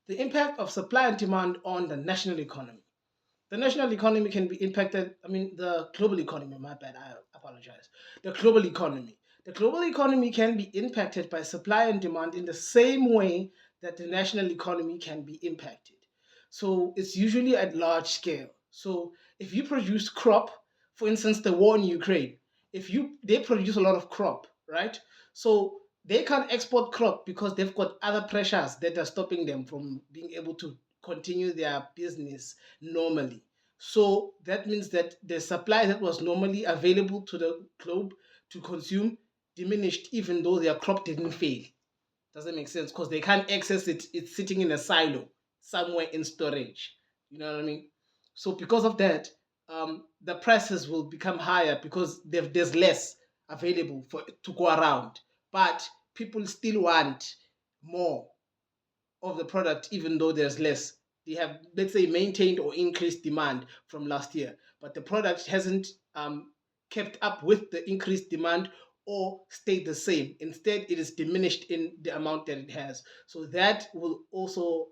The impact of supply and demand on the national economy. The national economy can be impacted, I mean, the global economy, my bad, I apologize. The global economy. The global economy can be impacted by supply and demand in the same way that the national economy can be impacted. So it's usually at large scale. So if you produce crop, for instance, the war in Ukraine, if you they produce a lot of crop, right? So they can't export crop because they've got other pressures that are stopping them from being able to continue their business normally. So that means that the supply that was normally available to the globe to consume diminished, even though their crop didn't fail. Doesn't make sense because they can't access it. It's sitting in a silo somewhere in storage. You know what I mean? So because of that, the prices will become higher because there's less available for to go around. But people still want more of the product, even though there's less. They have, let's say, maintained or increased demand from last year, but the product hasn't kept up with the increased demand or stayed the same. Instead, it is diminished in the amount that it has. So that will also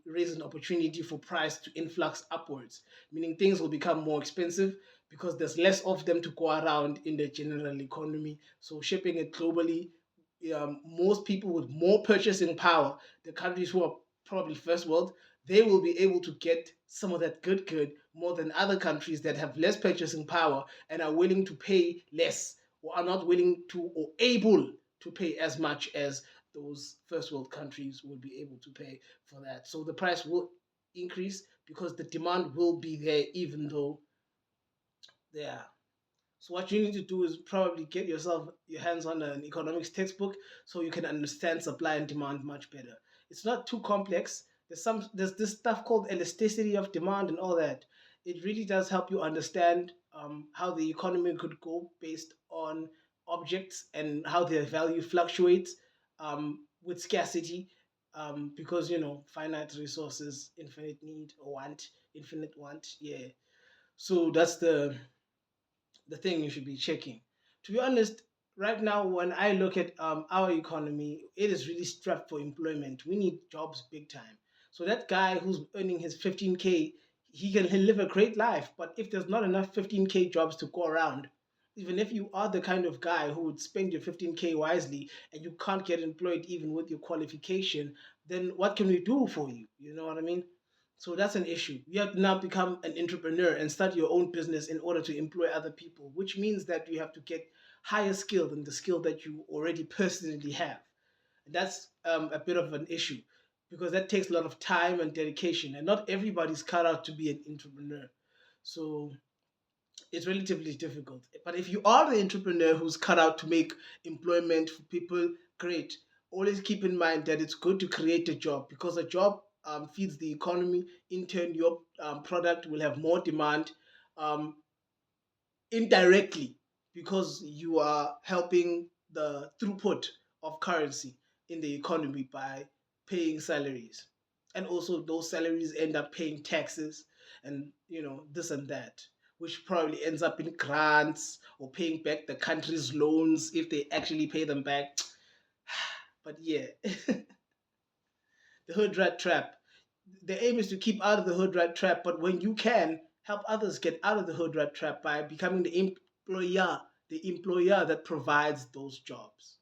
raise an opportunity for price to influx upwards, meaning things will become more expensive because there's less of them to go around in the general economy. So shipping it globally, most people with more purchasing power, the countries who are probably first world, they will be able to get some of that good more than other countries that have less purchasing power and are willing to pay less or are not willing to or able to pay as much as those first world countries will be able to pay for that. So the price will increase because the demand will be there even though they are. So what you need to do is probably get yourself your hands on an economics textbook so you can understand supply and demand much better. It's not too complex. There's this stuff called elasticity of demand and all that. It really does help you understand how the economy could go based on objects and how their value fluctuates with scarcity. Because finite resources, infinite need or want, infinite want. Yeah. So that's the thing you should be checking. To be honest, right now when I look at our economy, it is really strapped for employment. We need jobs big time. So that guy who's earning his 15K, he'll live a great life. But if there's not enough 15K jobs to go around, even if you are the kind of guy who would spend your 15K wisely and you can't get employed even with your qualification, then what can we do for you? You know what I mean? So that's an issue. You have to now become an entrepreneur and start your own business in order to employ other people, which means that you have to get higher skill than the skill that you already personally have. And that's a bit of an issue because that takes a lot of time and dedication, and not everybody's cut out to be an entrepreneur. So it's relatively difficult. But if you are the entrepreneur who's cut out to make employment for people, great. Always keep in mind that it's good to create a job because a job feeds the economy. In turn, your product will have more demand um, indirectly because you are helping the throughput of currency in the economy by paying salaries. And also, those salaries end up paying taxes and this and that, which probably ends up in grants or paying back the country's loans if they actually pay them back. But yeah, the hood rat trap. The aim is to keep out of the hood rat trap, but when you can, help others get out of the hood rat trap by becoming the employer that provides those jobs.